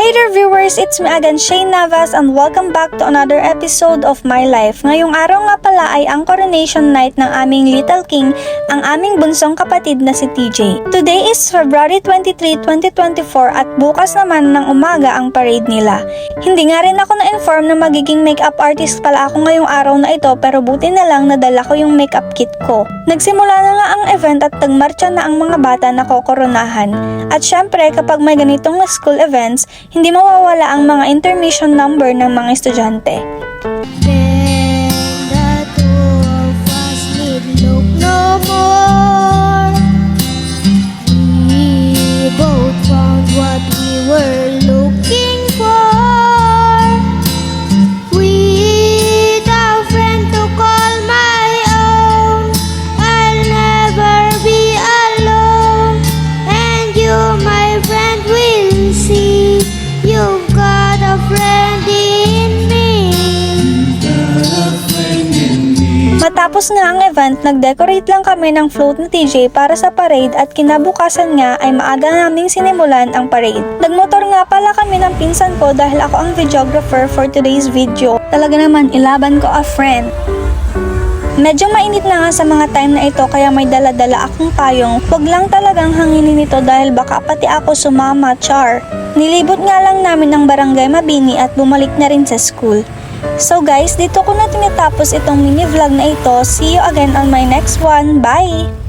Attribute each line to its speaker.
Speaker 1: Hey there viewers, it's me again, Shane Navas, and welcome back to another episode of my life. Ngayong araw nga pala ay ang coronation night ng aming little king, ang aming bunsong kapatid na si TJ. Today is February 23, 2024 at bukas naman ng umaga ang parade nila. Hindi nga rin ako na-inform na magiging makeup artist pala ako ngayong araw na ito, pero buti na lang nadala ko yung makeup kit ko. Nagsimula na nga ang event at nagmarcha na ang mga bata na kokoronahan. At syempre kapag may ganitong school events, hindi mawawala ang mga intermission number ng mga estudyante.
Speaker 2: Then the two of us need look no more. We both found what we were looking for. With a friend to call my own, I'll never be alone. And you, my friend, will see you've got a friend in me.
Speaker 1: Matapos nga ang event, nag-decorate lang kami ng float ni TJ para sa parade at kinabukasan nga ay maaga naming sinimulan ang parade. Nagmotor nga pala kami ng pinsan ko dahil ako ang videographer for today's video. Talaga naman ilaban ko a friend. Medyo mainit na nga sa mga time na ito kaya may dala-dala akong payong. Huwag lang talagang hanginin ito dahil baka pati ako sumama, char. Nilibot nga lang namin ang barangay Mabini at bumalik na rin sa school. So guys, dito ko na tinatapos itong mini vlog na ito. See you again on my next one. Bye!